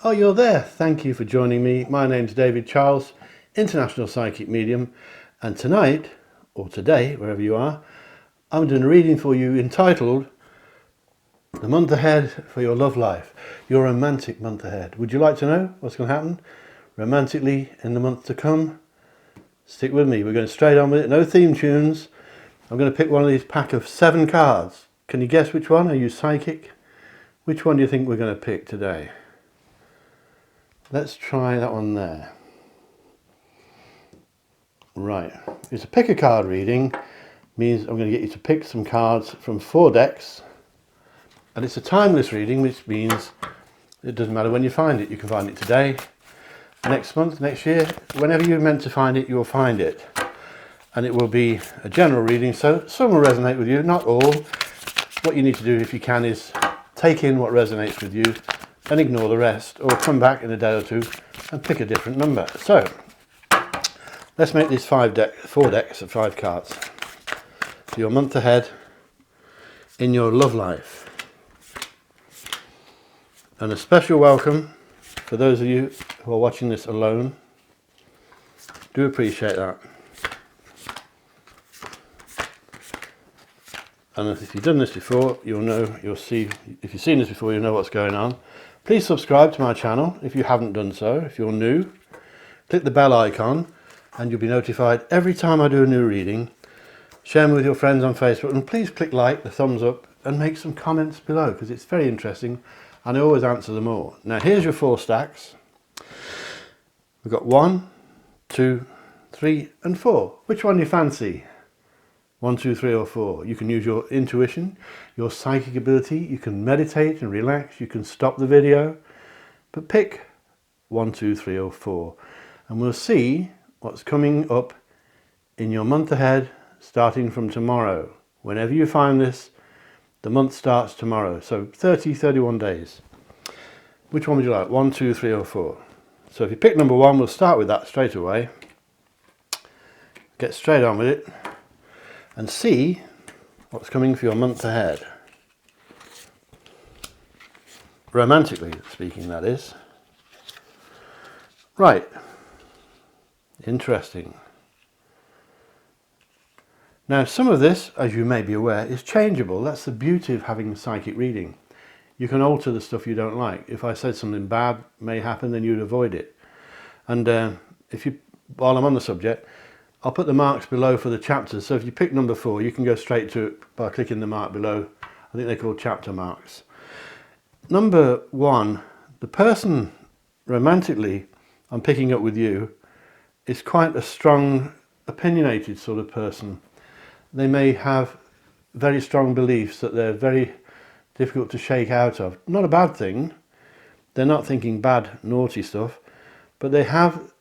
Oh, you're there. Thank you for joining me. My name's David Charles, International Psychic Medium, and tonight, or today, wherever you are, I'm doing a reading for you entitled The Month Ahead for Your Love Life, your romantic month ahead. Would you like to know what's going to happen romantically in the month to come? Stick with me. We're going straight on with it. No theme tunes. I'm going to pick one of these pack of 7 cards. Can you guess which one? Are you psychic? Which one do you think we're going to pick today? Let's try that one there. Right, it's a pick a card reading. Means I'm going to get you to pick some cards from 4 decks. And it's a timeless reading, which means it doesn't matter when you find it. You can find it today, next month, next year. Whenever you're meant to find it, you'll find it. And it will be a general reading, so some will resonate with you, not all. What you need to do, if you can, is take in what resonates with you and ignore the rest, or come back in a day or two and pick a different number. So let's make these 4 decks of 5 cards for your month ahead in your love life. And a special welcome for those of you who are watching this alone. Do appreciate that. And if you've done this before, you'll see, if you've seen this before, you'll know what's going on. Please subscribe to my channel if you haven't done so. If you're new, click the bell icon and you'll be notified every time I do a new reading. Share them with your friends on Facebook, and please click like, the thumbs up, and make some comments below, because it's very interesting and I always answer them all. Now here's your 4 stacks. We've got 1, 2, 3 and 4. Which one do you fancy? 1, 2, 3 or 4. You can use your intuition, your psychic ability, you can meditate and relax, you can stop the video, but pick 1, 2, 3 or 4 and we'll see what's coming up in your month ahead starting from tomorrow. Whenever you find this, the month starts tomorrow, so 31 days. Which one would you like? 1, 2, 3 or 4? So if you pick number 1, we'll start with that straight away. Get straight on with it and see what's coming for your month ahead. Romantically speaking, that is. Right. Interesting. Now, some of this, as you may be aware, is changeable. That's the beauty of having a psychic reading. You can alter the stuff you don't like. If I said something bad may happen, then you'd avoid it. And while I'm on the subject, I'll put the marks below for the chapters. So if you pick number 4, you can go straight to it by clicking the mark below. I think they're called chapter marks. Number 1, the person romantically I'm picking up with you is quite a strong, opinionated sort of person. They may have very strong beliefs that they're very difficult to shake out of. Not a bad thing. They're not thinking bad, naughty stuff, but they have,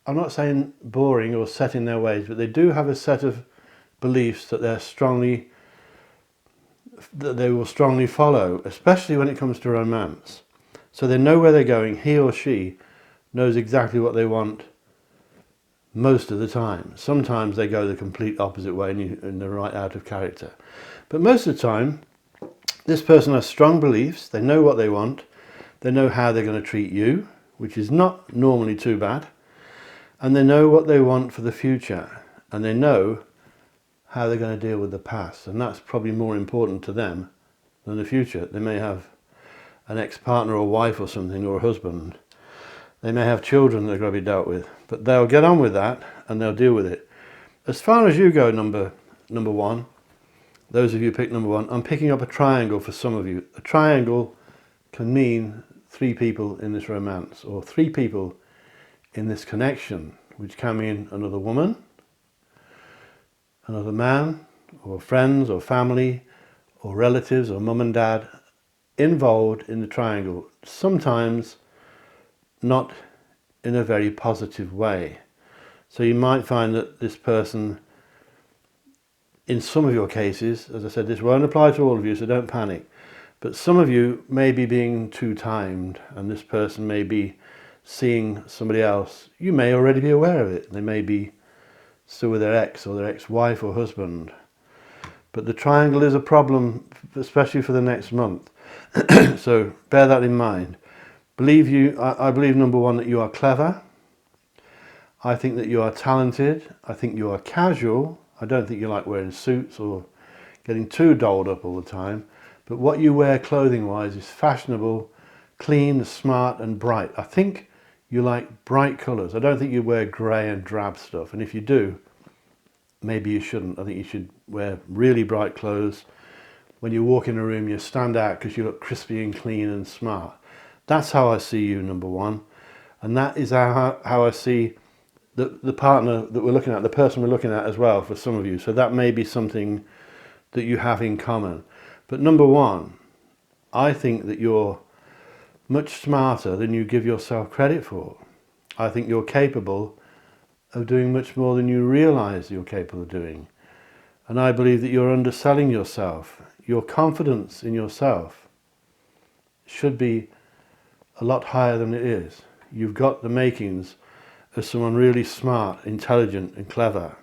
I'm not saying boring or set in their ways, but they do have a set of beliefs that they will strongly follow, especially when it comes to romance. So they know where they're going. He or she knows exactly what they want most of the time. Sometimes they go the complete opposite way and they're right out of character. But most of the time, this person has strong beliefs. They know what they want. They know how they're going to treat you, which is not normally too bad. And they know what they want for the future, and they know how they're going to deal with the past, and that's probably more important to them than the future. They may have an ex-partner or wife or something, or a husband. They may have children that are going to be dealt with, but they'll get on with that and they'll deal with it. As far as you go, number 1, those of you who pick number 1, I'm picking up a triangle for some of you. A triangle can mean 3 people in this romance, or 3 people in this connection, which can mean another woman, another man, or friends or family or relatives or mum and dad involved in the triangle, sometimes not in a very positive way. So you might find that this person, in some of your cases, as I said, this won't apply to all of you, so don't panic, but some of you may be being too timed, and this person may be seeing somebody else. You may already be aware of it. They may be still with their ex or their ex-wife or husband. But the triangle is a problem, especially for the next month. So bear that in mind. I believe, number one, that you are clever. I think that you are talented. I think you are casual. I don't think you like wearing suits or getting too dolled up all the time. But what you wear clothing-wise is fashionable, clean, smart and bright. I think you like bright colours. I don't think you wear grey and drab stuff. And if you do, maybe you shouldn't. I think you should wear really bright clothes. When you walk in a room, you stand out because you look crispy and clean and smart. That's how I see you, number one. And that is how I see the partner that we're looking at, the person we're looking at as well for some of you. So that may be something that you have in common. But number one, I think that you're much smarter than you give yourself credit for. I think you're capable of doing much more than you realise you're capable of doing. And I believe that you're underselling yourself. Your confidence in yourself should be a lot higher than it is. You've got the makings of someone really smart, intelligent and clever.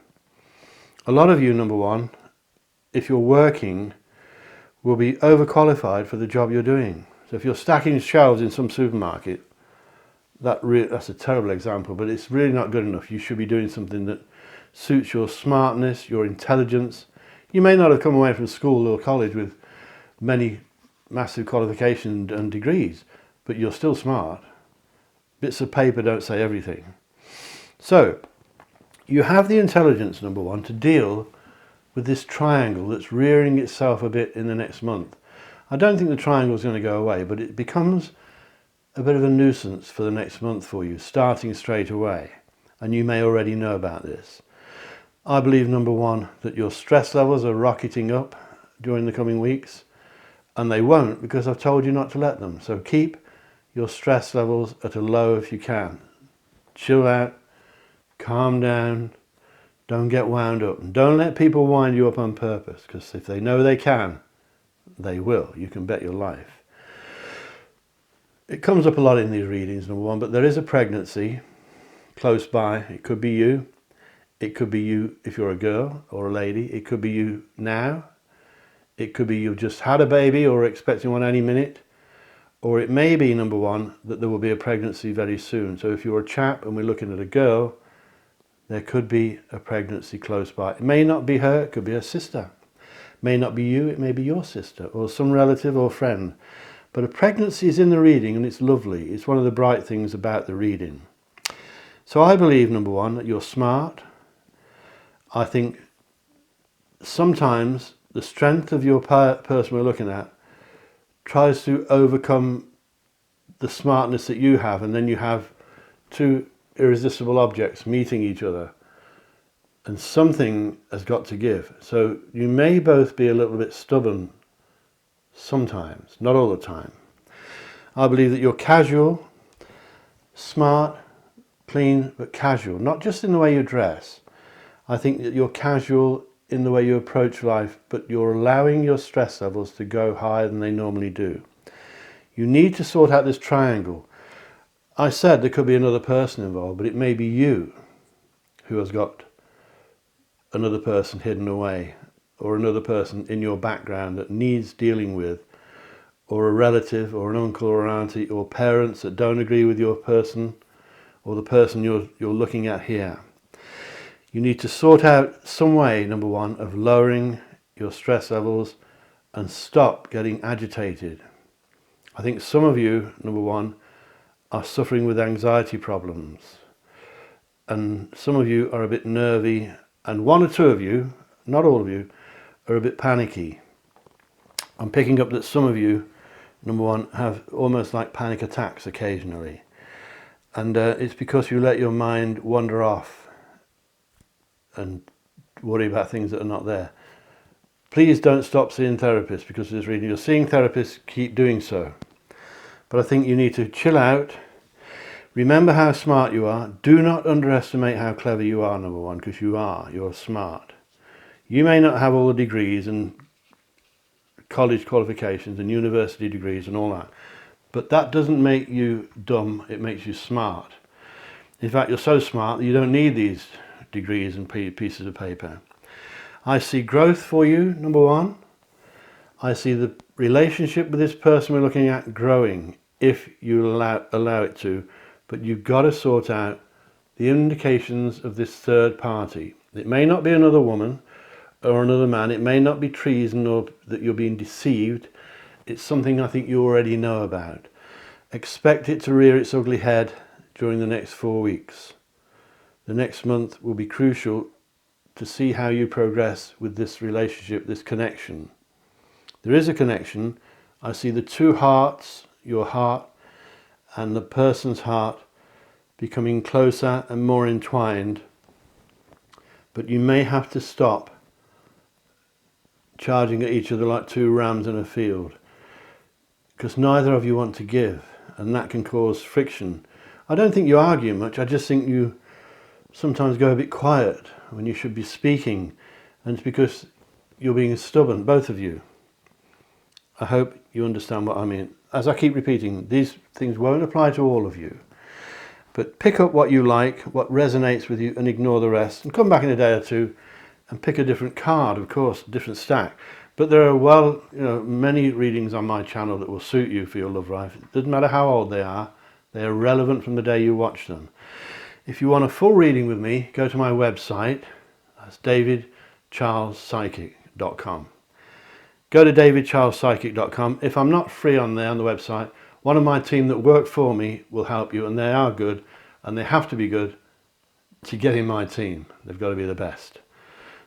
A lot of you, number one, if you're working, will be overqualified for the job you're doing. So if you're stacking shelves in some supermarket, that's a terrible example, but it's really not good enough. You should be doing something that suits your smartness, your intelligence. You may not have come away from school or college with many massive qualifications and degrees, but you're still smart. Bits of paper don't say everything. So you have the intelligence, number one, to deal with this triangle that's rearing itself a bit in the next month. I don't think the triangle is going to go away, but it becomes a bit of a nuisance for the next month for you, starting straight away. And you may already know about this. I believe, number one, that your stress levels are rocketing up during the coming weeks, and they won't because I've told you not to let them. So keep your stress levels at a low if you can. Chill out, calm down, don't get wound up. And don't let people wind you up on purpose, because if they know they can, they will. You can bet your life. It comes up a lot in these readings, number one, but there is a pregnancy close by. It could be you. It could be you if you're a girl or a lady. It could be you now. It could be you've just had a baby or expecting one any minute. Or it may be, number one, that there will be a pregnancy very soon. So if you're a chap and we're looking at a girl, there could be a pregnancy close by. It may not be her, it could be her sister. It may not be you, it may be your sister or some relative or friend. But a pregnancy is in the reading and it's lovely. It's one of the bright things about the reading. So I believe, number one, that you're smart. I think sometimes the strength of your person we're looking at tries to overcome the smartness that you have, and then you have two irresistible objects meeting each other, and something has got to give. So you may both be a little bit stubborn sometimes, not all the time. I believe that you're casual, smart, clean, but casual, not just in the way you dress. I think that you're casual in the way you approach life, but you're allowing your stress levels to go higher than they normally do. You need to sort out this triangle. I said there could be another person involved, but it may be you who has got another person hidden away, or another person in your background that needs dealing with, or a relative or an uncle or an auntie or parents that don't agree with your person or the person you're looking at here. You need to sort out some way, number one, of lowering your stress levels and stop getting agitated. I think some of you, number one, are suffering with anxiety problems, and some of you are a bit nervy, and one or two of you, not all of you, are a bit panicky. I'm picking up that some of you, number one, have almost like panic attacks occasionally, and it's because you let your mind wander off and worry about things that are not there. Please don't stop seeing therapists because of this reading. You're seeing therapists, keep doing so. But I think you need to chill out. Remember how smart you are. Do not underestimate how clever you are, number one, because you're smart. You may not have all the degrees and college qualifications and university degrees and all that, but that doesn't make you dumb, it makes you smart. In fact, you're so smart that you don't need these degrees and pieces of paper. I see growth for you, number one. I see the relationship with this person we're looking at growing if you allow it to, but you've got to sort out the indications of this third party. It may not be another woman or another man, it may not be treason or that you're being deceived. It's something I think you already know about. Expect it to rear its ugly head during the next 4 weeks. The next month will be crucial to see how you progress with this relationship, this connection. There is a connection. I see the two hearts, your heart and the person's heart, becoming closer and more entwined. But you may have to stop charging at each other like two rams in a field, because neither of you want to give, and that can cause friction. I don't think you argue much, I just think you sometimes go a bit quiet when you should be speaking, and it's because you're being stubborn, both of you. I hope you understand what I mean. As I keep repeating, these things won't apply to all of you, but pick up what you like, what resonates with you, and ignore the rest, and come back in a day or two and pick a different card, of course, a different stack. But there are many readings on my channel that will suit you for your love life. It doesn't matter how old they are relevant from the day you watch them. If you want a full reading with me, go to my website. That's davidcharlespsychic.com. Go to davidcharlespsychic.com. If I'm not free on there on the website, one of my team that work for me will help you, and they are good, and they have to be good to get in my team. They've got to be the best.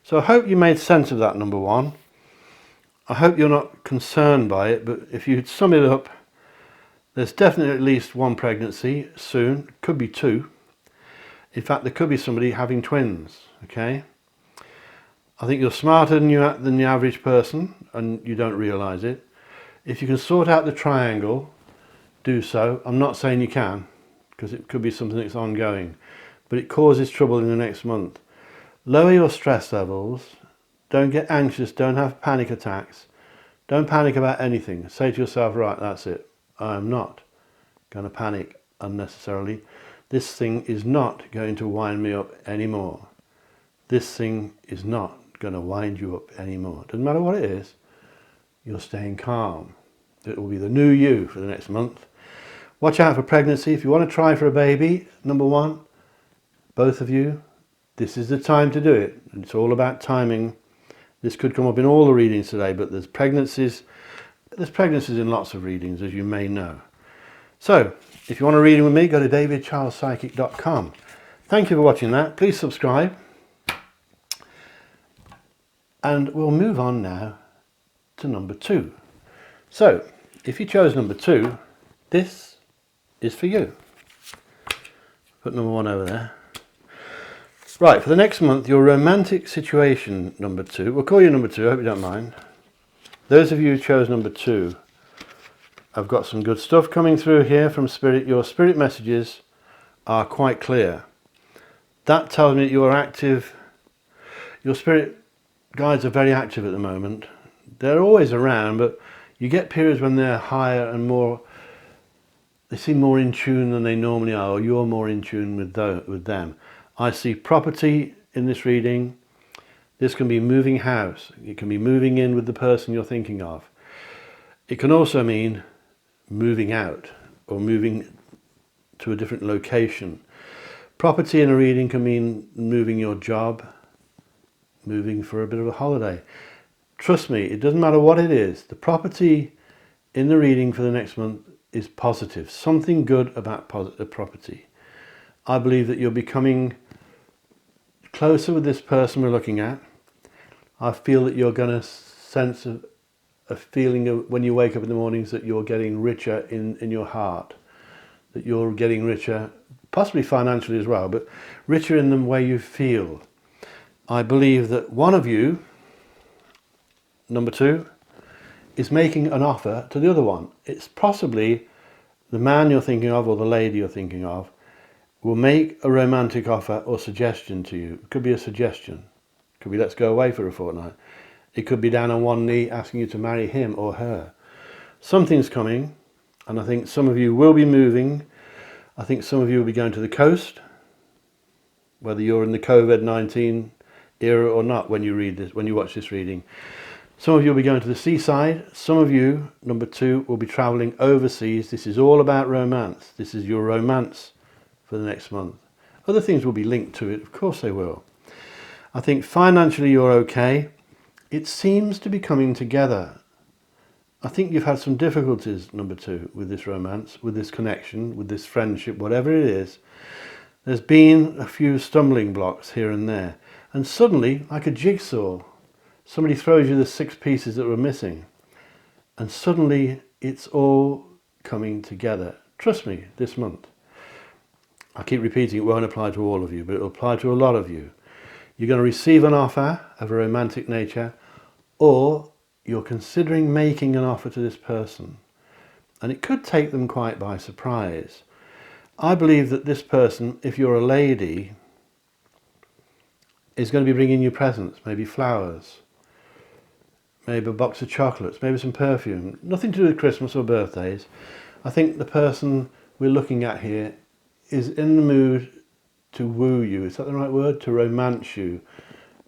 So I hope you made sense of that, number one. I hope you're not concerned by it, but if you sum it up, there's definitely at least one pregnancy soon. Could be two. In fact, there could be somebody having twins, okay? I think you're smarter than the average person, and you don't realise it. If you can sort out the triangle, do so. I'm not saying you can, because it could be something that's ongoing, but it causes trouble in the next month. Lower your stress levels. Don't get anxious. Don't have panic attacks. Don't panic about anything. Say to yourself, right, that's it. I'm not going to panic unnecessarily. This thing is not going to wind me up anymore. This thing is not going to wind you up anymore. Doesn't matter what it is. You're staying calm. It will be the new you for the next month. Watch out for pregnancy. If you want to try for a baby, number one, both of you, this is the time to do it. It's all about timing. This could come up in all the readings today, but there's pregnancies in lots of readings, as you may know. So, if you want a reading with me, go to davidcharlespsychic.com. Thank you for watching that. Please subscribe. And we'll move on now to number 2. So, if you chose number 2, this is for you. Put number 1 over there. Right, for the next month, your romantic situation, number 2. We'll call you number 2, I hope you don't mind. Those of you who chose number 2, I've got some good stuff coming through here from Spirit. Your Spirit messages are quite clear. That tells me that you're active. Your Spirit guides are very active at the moment. They're always around, but you get periods when they're higher and more, they seem more in tune than they normally are, or you're more in tune with them. I see property in this reading. This can be moving house. It can be moving in with the person you're thinking of. It can also mean moving out or moving to a different location. Property in a reading can mean moving your job, moving for a bit of a holiday. Trust me, it doesn't matter what it is. The property in the reading for the next month is positive. Something good about the property. I believe that you're becoming closer with this person we're looking at. I feel that you're going to sense a feeling of when you wake up in the mornings that you're getting richer in your heart, that you're getting richer, possibly financially as well, but richer in the way you feel. I believe that one of you, number 2, is making an offer to the other one. It's possibly the man you're thinking of or the lady you're thinking of will make a romantic offer or suggestion to you. It could be a suggestion. It could be let's go away for a fortnight. It could be down on one knee asking you to marry him or her. Something's coming, and I think some of you will be moving. I think some of you will be going to the coast, whether you're in the COVID-19 era or not when you read this, when you watch this reading. Some of you will be going to the seaside. Some of you, number 2, will be travelling overseas. This is all about romance. This is your romance for the next month. Other things will be linked to it, of course they will. I think financially you're okay. It seems to be coming together. I think you've had some difficulties, number 2, with this romance, with this connection, with this friendship, whatever it is. There's been a few stumbling blocks here and there. And suddenly, like a jigsaw, somebody throws you the 6 pieces that were missing. And suddenly, it's all coming together. Trust me, this month. I keep repeating, it won't apply to all of you, but it'll apply to a lot of you. You're going to receive an offer of a romantic nature, or you're considering making an offer to this person. And it could take them quite by surprise. I believe that this person, if you're a lady, is going to be bringing you presents, maybe flowers, maybe a box of chocolates, maybe some perfume. Nothing to do with Christmas or birthdays. I think the person we're looking at here is in the mood to woo you. Is that the right word? To romance you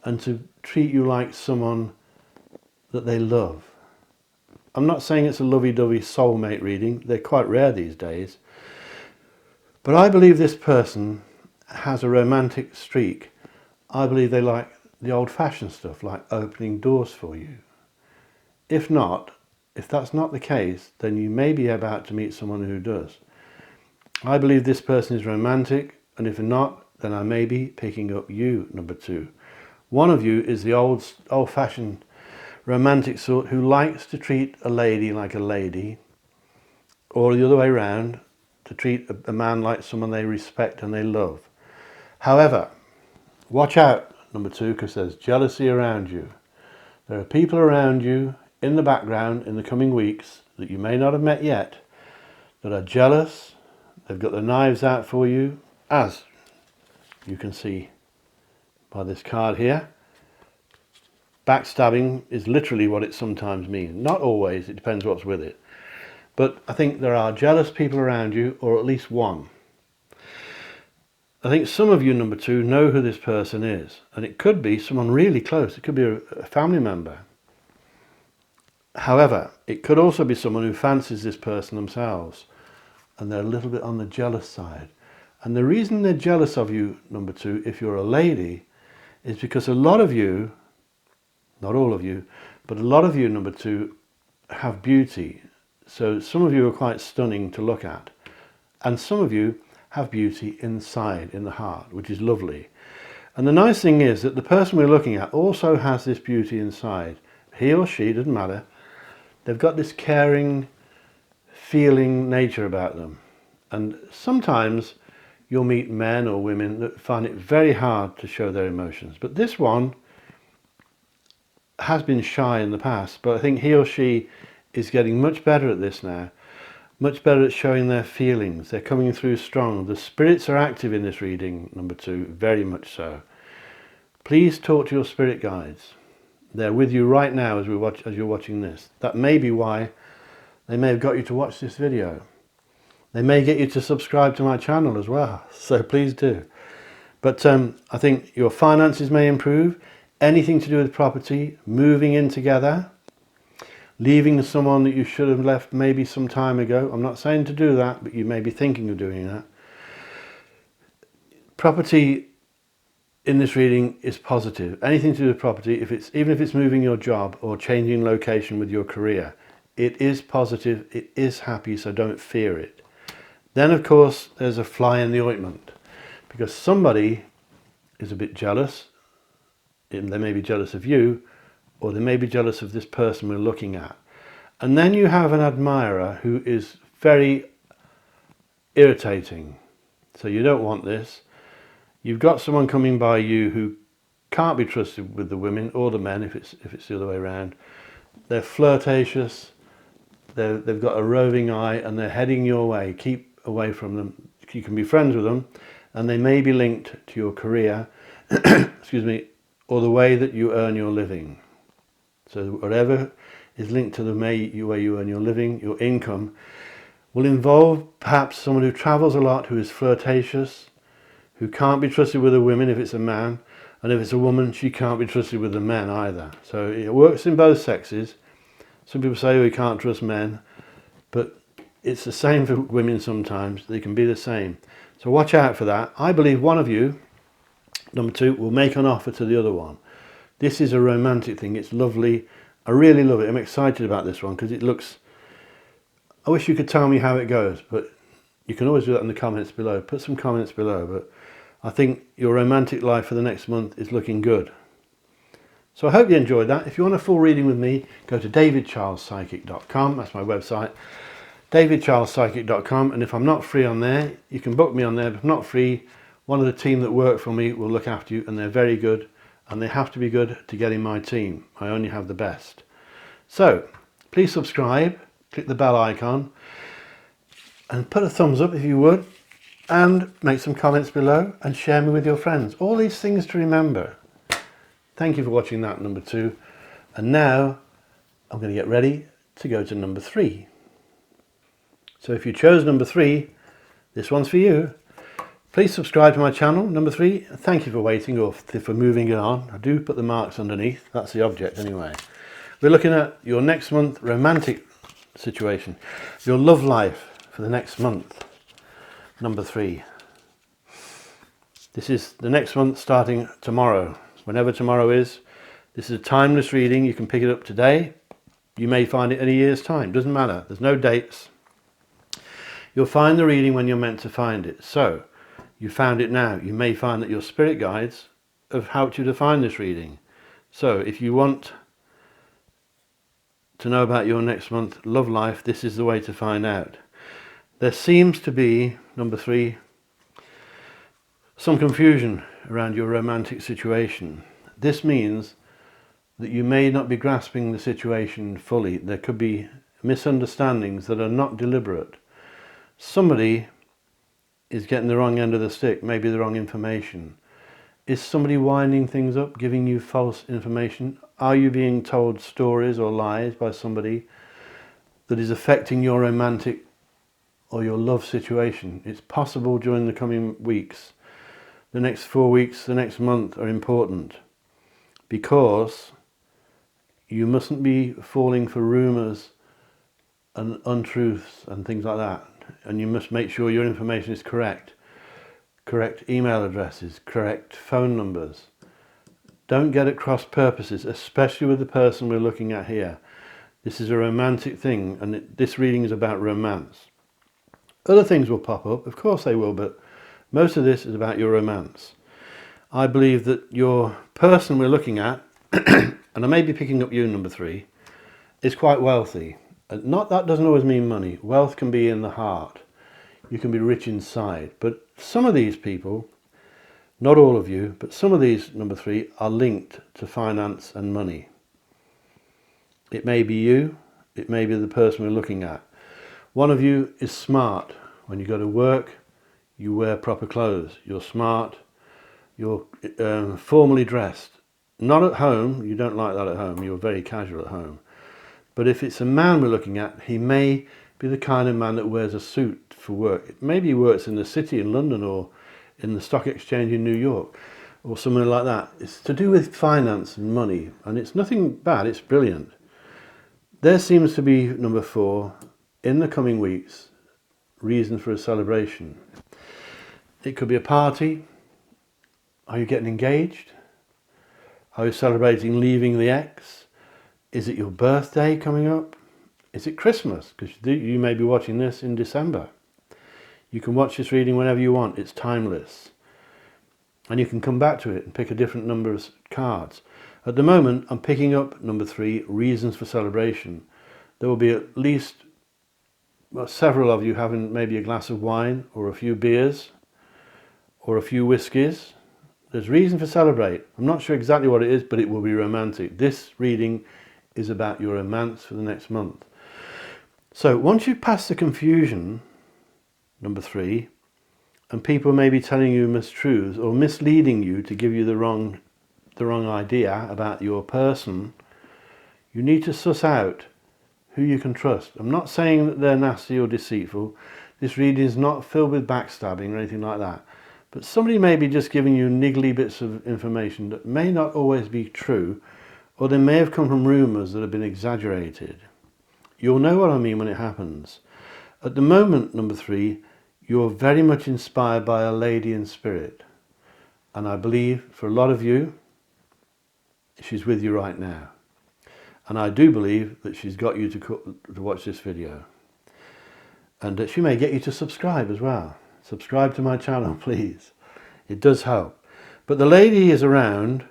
and to treat you like someone that they love. I'm not saying it's a lovey-dovey soulmate reading. They're quite rare these days. But I believe this person has a romantic streak. I believe they like the old-fashioned stuff, like opening doors for you. If that's not the case, then you may be about to meet someone who does. I believe this person is romantic, and if not, then I may be picking up you, number 2. One of you is the old-fashioned romantic sort who likes to treat a lady like a lady, or the other way around, to treat a man like someone they respect and they love. However, watch out, number 2, because there's jealousy around you. There are people around you in the background in the coming weeks that you may not have met yet that are jealous. They've got their knives out for you, as you can see by this card here. Backstabbing is literally what it sometimes means. Not always, it depends what's with it. But I think there are jealous people around you, or at least one. I think some of you, number 2, know who this person is. And it could be someone really close. It could be a family member. However, it could also be someone who fancies this person themselves. And they're a little bit on the jealous side. And the reason they're jealous of you, number 2, if you're a lady, is because a lot of you, not all of you, but a lot of you, number 2, have beauty. So some of you are quite stunning to look at. And some of you have beauty inside, in the heart, which is lovely. And the nice thing is that the person we're looking at also has this beauty inside. He or she, doesn't matter. They've got this caring, feeling nature about them. And sometimes you'll meet men or women that find it very hard to show their emotions. But this one has been shy in the past, but I think he or she is getting much better at this now, much better at showing their feelings. They're coming through strong. The spirits are active in this reading, number 2, very much so. Please talk to your spirit guides. They're with you right now as you're watching this. That may be why they may have got you to watch this video. They may get you to subscribe to my channel as well, so please do. But I think your finances may improve. Anything to do with property, moving in together, leaving someone that you should have left maybe some time ago. I'm not saying to do that, but you may be thinking of doing that. Property in this reading is positive. Anything to do with property, even if it's moving your job or changing location with your career, it is positive, it is happy, so don't fear it. Then, of course, there's a fly in the ointment, because somebody is a bit jealous. They may be jealous of you, or they may be jealous of this person we're looking at. And then you have an admirer who is very irritating. So you don't want this. You've got someone coming by you who can't be trusted with the women or the men, if it's the other way around. They're flirtatious, they've got a roving eye, and they're heading your way. Keep away from them. You can be friends with them, and they may be linked to your career, excuse me, or the way that you earn your living. So whatever is linked to the way you earn your living, your income, will involve perhaps someone who travels a lot, who is flirtatious, who can't be trusted with the women if it's a man, And if it's a woman, she can't be trusted with the men either. So it works in both sexes. Some people say, oh, you can't trust men, but it's the same for women sometimes. They can be the same. So watch out for that. I believe one of you, number 2, will make an offer to the other one. This is a romantic thing. It's lovely. I really love it. I'm excited about this one because it looks... I wish you could tell me how it goes, but you can always do that in the comments below. Put some comments below, but I think your romantic life for the next month is looking good. So I hope you enjoyed that. If you want a full reading with me, go to davidcharlespsychic.com. That's my website, davidcharlespsychic.com. And if I'm not free on there, you can book me on there. If I'm not free, one of the team that work for me will look after you, and they're very good, and they have to be good to get in my team. I only have the best. So please subscribe, click the bell icon, and put a thumbs up if you would, and make some comments below and share me with your friends. All these things to remember. Thank you for watching that, number 2. And now I'm going to get ready to go to number 3. So if you chose number 3, this one's for you. Please subscribe to my channel, number 3. Thank you for waiting or for moving it on. I do put the marks underneath. That's the object anyway. We're looking at your next month romantic situation, your love life for the next month, number 3. This is the next month starting tomorrow. Whenever tomorrow is. This is a timeless reading. You can pick it up today. You may find it in a year's time. Doesn't matter. There's no dates. You'll find the reading when you're meant to find it. So you found it now. You may find that your spirit guides have helped you to find this reading. So if you want to know about your next month love life, this is the way to find out. There seems to be, number 3, some confusion around your romantic situation. This means that you may not be grasping the situation fully. There could be misunderstandings that are not deliberate. Somebody is getting the wrong end of the stick, maybe the wrong information. Is somebody winding things up, giving you false information? Are you being told stories or lies by somebody that is affecting your romantic or your love situation? It's possible during the coming weeks. The next 4 weeks, the next month are important because you mustn't be falling for rumours and untruths and things like that. And you must make sure your information is correct. Correct email addresses, correct phone numbers. Don't get at cross purposes, especially with the person we're looking at here. This is a romantic thing, and this reading is about romance. Other things will pop up, of course they will, but most of this is about your romance. I believe that your person we're looking at, and I may be picking up you, number 3, is quite wealthy. Not that doesn't always mean money. Wealth can be in the heart. You can be rich inside. But some of these people, not all of you, but some of these, number 3, are linked to finance and money. It may be you. It may be the person we're looking at. One of you is smart. When you go to work, you wear proper clothes. You're smart. You're formally dressed. Not at home. You don't like that at home. You're very casual at home. But if it's a man we're looking at, he may be the kind of man that wears a suit for work. Maybe he works in the city in London or in the stock exchange in New York or somewhere like that. It's to do with finance and money, and it's nothing bad. It's brilliant. There seems to be, number 4, in the coming weeks, reason for a celebration. It could be a party. Are you getting engaged? Are you celebrating leaving the ex? Is it your birthday coming up? Is it Christmas? Because you may be watching this in December. You can watch this reading whenever you want. It's timeless. And you can come back to it and pick a different number of cards. At the moment, I'm picking up number 3, reasons for celebration. There will be at least several of you having maybe a glass of wine or a few beers or a few whiskies. There's reason for celebrate. I'm not sure exactly what it is, but it will be romantic. This reading is about your romance for the next month. So once you've passed the confusion, number 3, and people may be telling you mistruths or misleading you to give you the wrong idea about your person, you need to suss out who you can trust. I'm not saying that they're nasty or deceitful. This reading is not filled with backstabbing or anything like that. But somebody may be just giving you niggly bits of information that may not always be true, or they may have come from rumours that have been exaggerated. You'll know what I mean when it happens. At the moment, number 3, you're very much inspired by a lady in spirit. And I believe for a lot of you, she's with you right now. And I do believe that she's got you to watch this video. And that she may get you to subscribe as well. Subscribe to my channel, please. It does help. But the lady is around,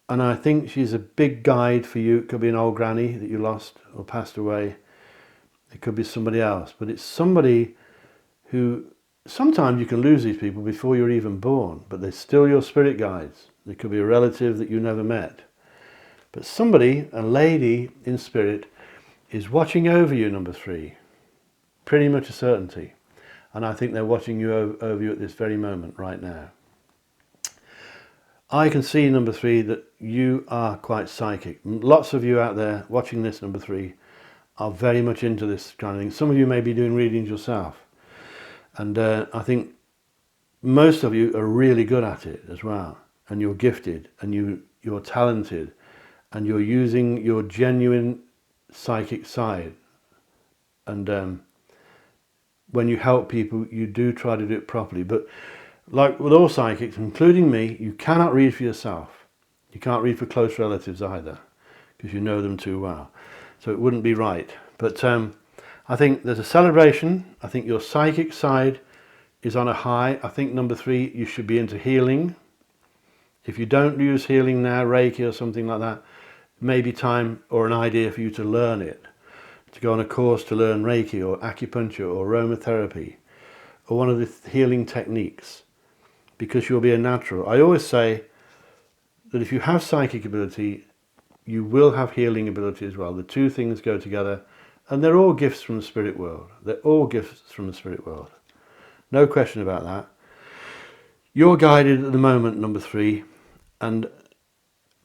and I think she's a big guide for you. It could be an old granny that you lost or passed away. It could be somebody else. But it's somebody who, sometimes you can lose these people before you're even born, but they're still your spirit guides. They could be a relative that you never met. But somebody, a lady in spirit, is watching over you, number 3. Pretty much a certainty. And I think they're watching you over you at this very moment right now. I can see, number 3, that you are quite psychic. Lots of you out there watching this, number 3, are very much into this kind of thing. Some of you may be doing readings yourself. And I think most of you are really good at it as well. And you're gifted, and you're talented, and you're using your genuine psychic side. And when you help people, you do try to do it properly. But like with all psychics, including me, you cannot read for yourself. You can't read for close relatives either, because you know them too well. So it wouldn't be right. But I think there's a celebration. I think your psychic side is on a high. I think, number 3, you should be into healing. If you don't use healing now, Reiki or something like that, it may be time or an idea for you to learn it. To go on a course to learn Reiki or acupuncture or aromatherapy or one of the healing techniques, because you'll be a natural. I always say that if you have psychic ability, you will have healing ability as well. The two things go together, and they're all gifts from the spirit world. They're all gifts from the spirit world. No question about that. You're guided at the moment, number 3, and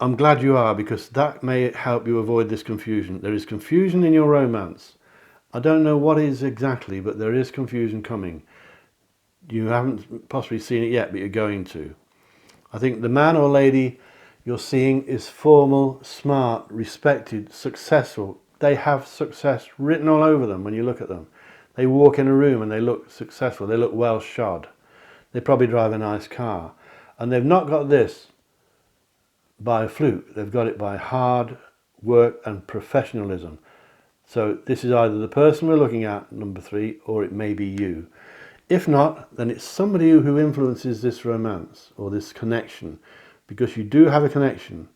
I'm glad you are, because that may help you avoid this confusion. There is confusion in your romance. I don't know what is exactly, but there is confusion coming. You haven't possibly seen it yet, but you're going to. I think the man or lady you're seeing is formal, smart, respected, successful. They have success written all over them when you look at them. They walk in a room and they look successful. They look well shod. They probably drive a nice car. And they've not got this by a fluke. They've got it by hard work and professionalism. So this is either the person we're looking at, number 3, or it may be you. If not, then it's somebody who influences this romance or this connection, because you do have a connection.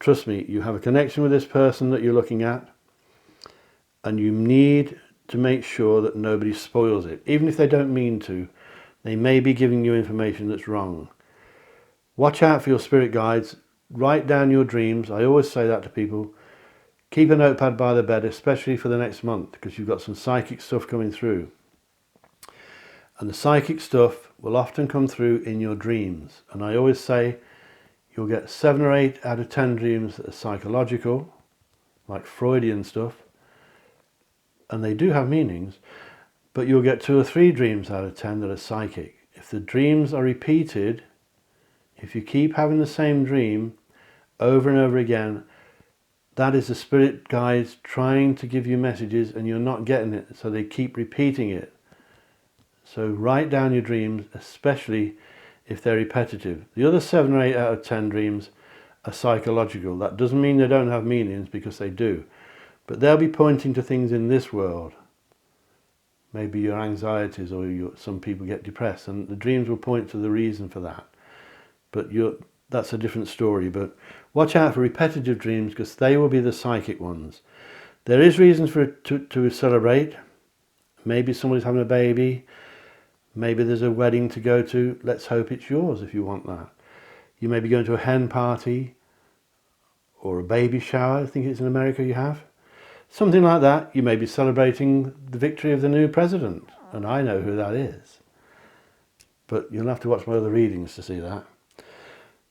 Trust me, you have a connection with this person that you're looking at, and you need to make sure that nobody spoils it. Even if they don't mean to, they may be giving you information that's wrong. Watch out for your spirit guides. Write down your dreams. I always say that to people. Keep a notepad by the bed, especially for the next month, because you've got some psychic stuff coming through. And the psychic stuff will often come through in your dreams. And I always say you'll get 7 or 8 out of 10 dreams that are psychological, like Freudian stuff. And they do have meanings. But you'll get 2 or 3 dreams out of 10 that are psychic. If the dreams are repeated, if you keep having the same dream over and over again, that is the spirit guides trying to give you messages and you're not getting it, so they keep repeating it. So write down your dreams, especially if they're repetitive. The other 7 or 8 out of 10 dreams are psychological. That doesn't mean they don't have meanings, because they do. But they'll be pointing to things in this world. Maybe your anxieties, or some people get depressed, and the dreams will point to the reason for that. But that's a different story. But watch out for repetitive dreams, because they will be the psychic ones. There is reasons for it to celebrate. Maybe somebody's having a baby. Maybe there's a wedding to go to. Let's hope it's yours if you want that. You may be going to a hen party or a baby shower. I think it's in America you have. Something like that. You may be celebrating the victory of the new president. And I know who that is. But you'll have to watch my other readings to see that.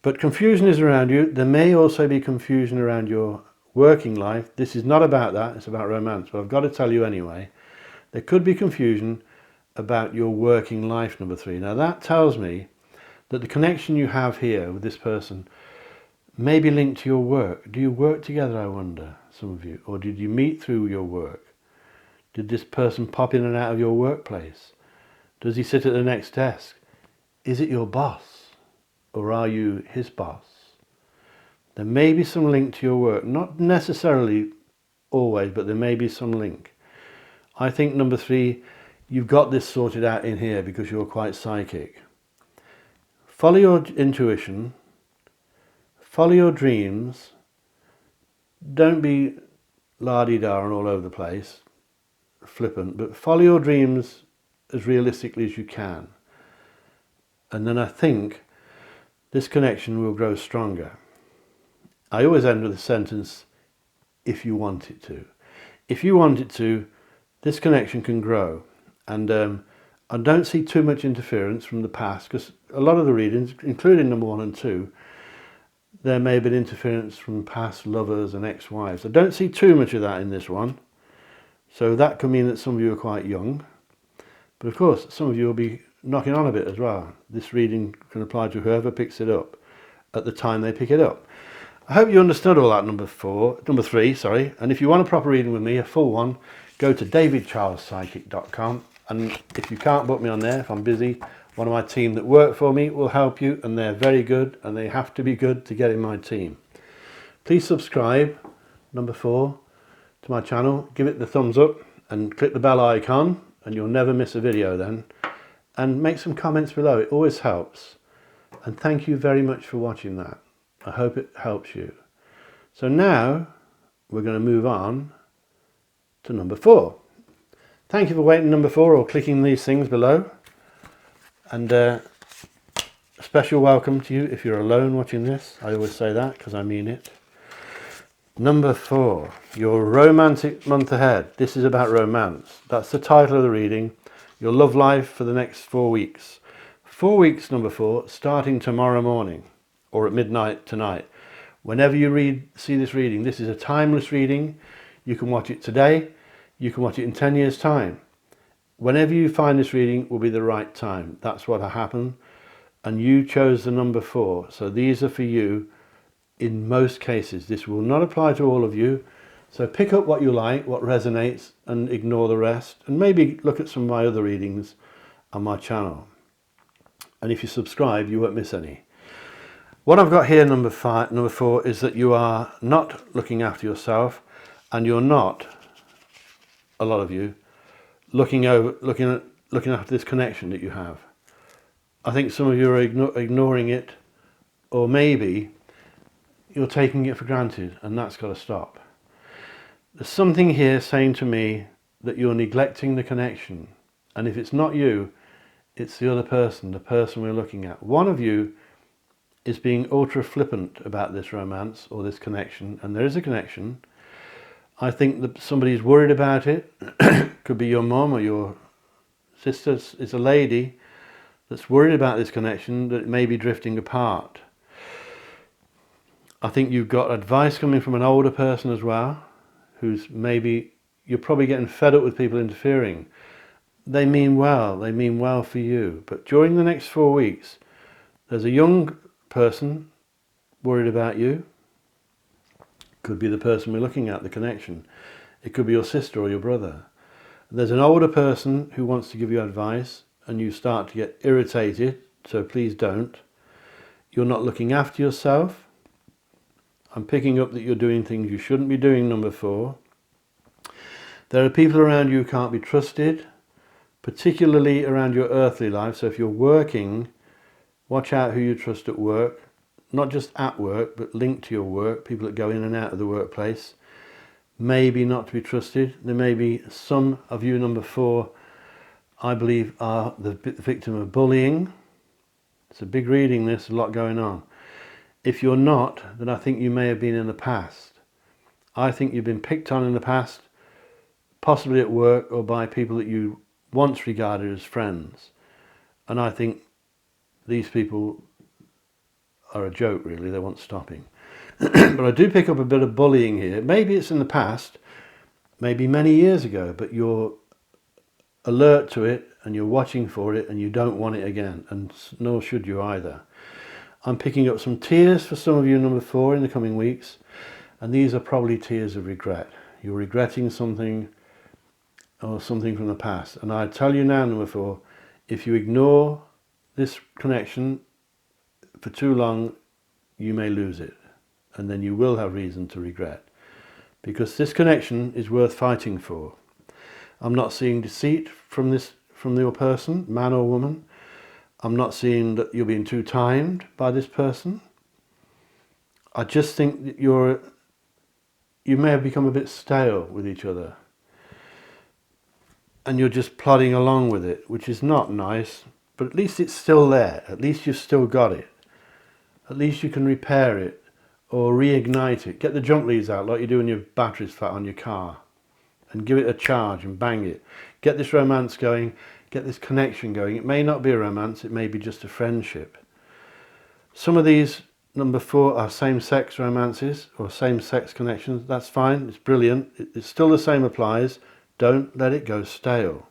But confusion is around you. There may also be confusion around your working life. This is not about that. It's about romance. But I've got to tell you anyway. There could be confusion. about your working life, number 3. Now that tells me that the connection you have here with this person may be linked to your work. Do you work together, I wonder, some of you? Or did you meet through your work? Did this person pop in and out of your workplace? Does he sit at the next desk? Is it your boss? Or are you his boss? There may be some link to your work. Not necessarily always, but there may be some link. I think, number 3, you've got this sorted out in here because you're quite psychic. Follow your intuition. Follow your dreams. Don't be la-di-da and all over the place, flippant, but follow your dreams as realistically as you can. And then I think this connection will grow stronger. I always end with a sentence, if you want it to. If you want it to, this connection can grow. And I don't see too much interference from the past, because a lot of the readings, including number 1 and 2, there may have been interference from past lovers and ex-wives. I don't see too much of that in this one. So that could mean that some of you are quite young. But of course, some of you will be knocking on a bit as well. This reading can apply to whoever picks it up at the time they pick it up. I hope you understood all that, number 3, sorry. And if you want a proper reading with me, a full one, go to davidcharlespsychic.com. And if you can't book me on there, if I'm busy, one of my team that work for me will help you, and they're very good, and they have to be good to get in my team. Please subscribe, number 4, to my channel. Give it the thumbs up and click the bell icon, and you'll never miss a video then. And make some comments below, it always helps. And thank you very much for watching that. I hope it helps you. So now we're going to move on to number 4. Thank you for waiting, number 4, or clicking these things below. And a special welcome to you if you're alone watching this. I always say that because I mean it. Number 4, your romantic month ahead. This is about romance. That's the title of the reading. Your love life for the next 4 weeks. 4 weeks, number 4, starting tomorrow morning or at midnight tonight. Whenever you see this reading, this is a timeless reading. You can watch it today. You can watch it in 10 years' time. Whenever you find this reading will be the right time. That's what happened. And you chose the number 4. So these are for you in most cases. This will not apply to all of you. So pick up what you like, what resonates, and ignore the rest. And maybe look at some of my other readings on my channel. And if you subscribe, you won't miss any. What I've got here, number 4, is that you are not looking after yourself, and you're not, a lot of you, looking after this connection that you have. I think some of you are ignoring it, or maybe you're taking it for granted, and that's got to stop. There's something here saying to me that you're neglecting the connection, and if it's not you, it's the other person, the person we're looking at. One of you is being ultra flippant about this romance or this connection, and there is a connection. I think that somebody's worried about it. Could be your mum or your sister. It's a lady that's worried about this connection, that it may be drifting apart. I think you've got advice coming from an older person as well, who's maybe, you're probably getting fed up with people interfering. They mean well for you. But during the next 4 weeks, there's a young person worried about you. Could be the person we're looking at, the connection. It could be your sister or your brother. There's an older person who wants to give you advice, and you start to get irritated, so please don't. You're not looking after yourself. I'm picking up that you're doing things you shouldn't be doing, number 4. There are people around you who can't be trusted, particularly around your earthly life. So if you're working, watch out who you trust at work. Not just at work, but linked to your work. People that go in and out of the workplace may be not to be trusted. There may be some of you, number 4, I believe, are the victim of bullying. It's a big reading, this, a lot going on. If you're not, then I think you may have been in the past. I think you've been picked on in the past, possibly at work or by people that you once regarded as friends. And I think these people are a joke, really. They want stopping. But I do pick up a bit of bullying here. Maybe it's in the past, maybe many years ago, but you're alert to it and you're watching for it and you don't want it again, and nor should you either. I'm picking up some tears for some of you, number 4, in the coming weeks, and these are probably tears of regret. You're regretting something or something from the past. And I tell you now, number 4, if you ignore this connection for too long, you may lose it, and then you will have reason to regret, because this connection is worth fighting for. I'm not seeing deceit from your person, man or woman. I'm not seeing that you're being too timed by this person. I just think that you may have become a bit stale with each other, and you're just plodding along with it, which is not nice, but at least it's still there. At least you've still got it. At least you can repair it or reignite it. Get the jump leads out like you do when your battery's flat on your car, and give it a charge and bang it. Get this romance going, get this connection going. It may not be a romance, it may be just a friendship. Some of these, number 4, are same-sex romances or same-sex connections. That's fine, it's brilliant. It's still the same applies. Don't let it go stale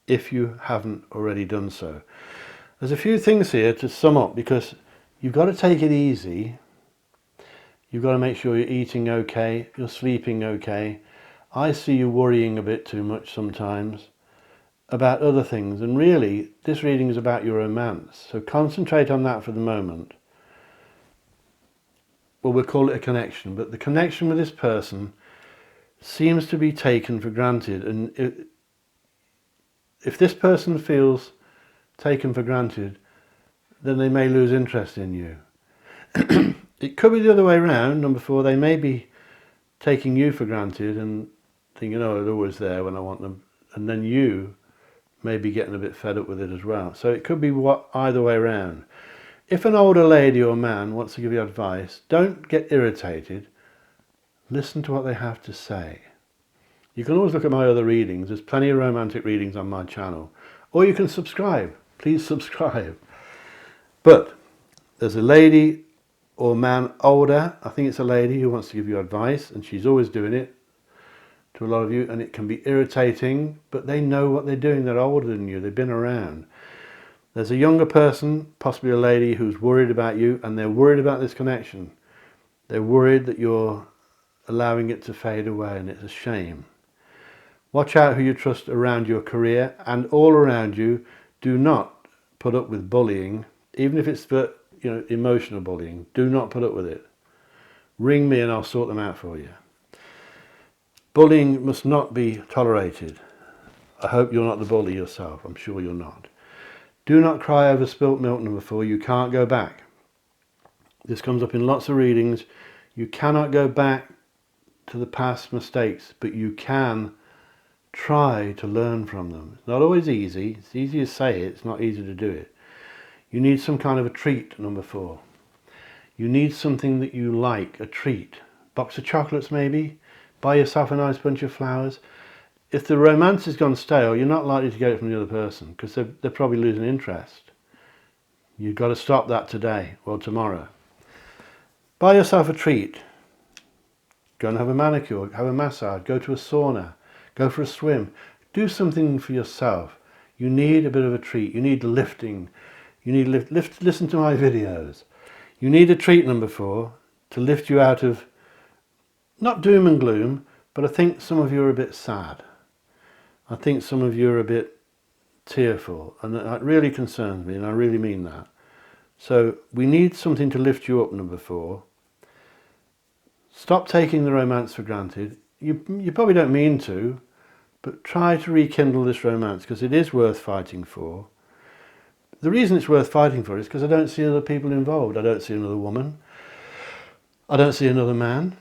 if you haven't already done so. There's a few things here to sum up, because you've got to take it easy. You've got to make sure you're eating okay, you're sleeping okay. I see you worrying a bit too much sometimes about other things, and really this reading is about your romance, so concentrate on that for the moment. Well, we'll call it a connection, but the connection with this person seems to be taken for granted, and if this person feels taken for granted, then they may lose interest in you. It could be the other way around, number 4. They may be taking you for granted and thinking, oh, they're always there when I want them, and then you may be getting a bit fed up with it as well. So it could be either way around. If an older lady or man wants to give you advice, don't get irritated. Listen to what they have to say. You can always look at my other readings. There's plenty of romantic readings on my channel. Or you can subscribe. Please subscribe. But there's a lady or man older, I think it's a lady, who wants to give you advice, and she's always doing it to a lot of you, and it can be irritating, but they know what they're doing. They're older than you. They've been around. There's a younger person, possibly a lady, who's worried about you, and they're worried about this connection. They're worried that you're allowing it to fade away, and it's a shame. Watch out who you trust around your career and all around you. Do not put up with bullying, even if it's for, emotional bullying. Do not put up with it. Ring me and I'll sort them out for you. Bullying must not be tolerated. I hope you're not the bully yourself. I'm sure you're not. Do not cry over spilt milk, number 4. You can't go back. This comes up in lots of readings. You cannot go back to the past mistakes, but you can try to learn from them. It's not always easy. It's easy to say it. It's not easy to do it. You need some kind of a treat, number 4. You need something that you like, a treat. Box of chocolates maybe. Buy yourself a nice bunch of flowers. If the romance has gone stale, you're not likely to get it from the other person, because they're probably losing interest. You've got to stop that today or tomorrow. Buy yourself a treat. Go and have a manicure, have a massage, go to a sauna, go for a swim. Do something for yourself. You need a bit of a treat. You need lifting. You need listen to my videos. You need a treat, number 4, to lift you out of, not doom and gloom, but I think some of you are a bit sad. I think some of you are a bit tearful, and that really concerns me, and I really mean that. So we need something to lift you up, number 4. Stop taking the romance for granted. You probably don't mean to, but try to rekindle this romance, because it is worth fighting for. The reason it's worth fighting for is because I don't see other people involved. I don't see another woman. I don't see another man.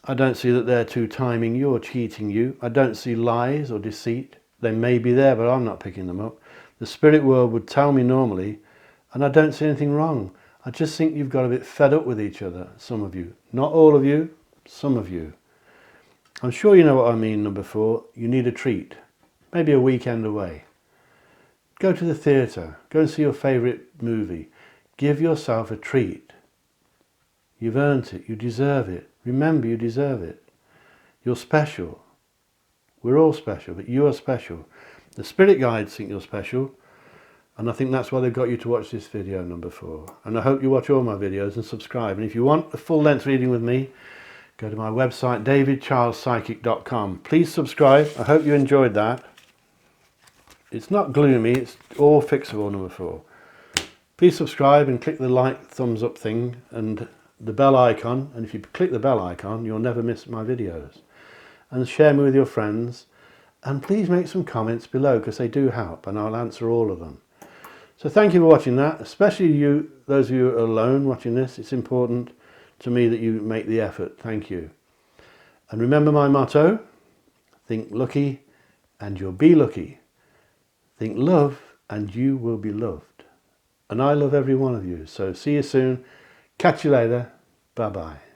I don't see that they're two-timing you or cheating you. I don't see lies or deceit. They may be there, but I'm not picking them up. The spirit world would tell me normally, and I don't see anything wrong. I just think you've got a bit fed up with each other, some of you. Not all of you, some of you. I'm sure you know what I mean, number 4. You need a treat. Maybe a weekend away. Go to the theatre. Go and see your favourite movie. Give yourself a treat. You've earned it. You deserve it. Remember, you deserve it. You're special. We're all special, but you are special. The spirit guides think you're special, and I think that's why they've got you to watch this video number 4. And I hope you watch all my videos and subscribe. And if you want a full-length reading with me, go to my website, davidcharlespsychic.com. Please subscribe. I hope you enjoyed that. It's not gloomy, it's all fixable, number 4. Please subscribe and click the like, thumbs up thing and the bell icon. And if you click the bell icon, you'll never miss my videos. And share me with your friends. And please make some comments below, because they do help, and I'll answer all of them. So thank you for watching that, especially you, those of you who are alone watching this. It's important to me that you make the effort. Thank you. And remember my motto, think lucky and you'll be lucky. Think love and you will be loved. And I love every one of you. So see you soon. Catch you later. Bye-bye.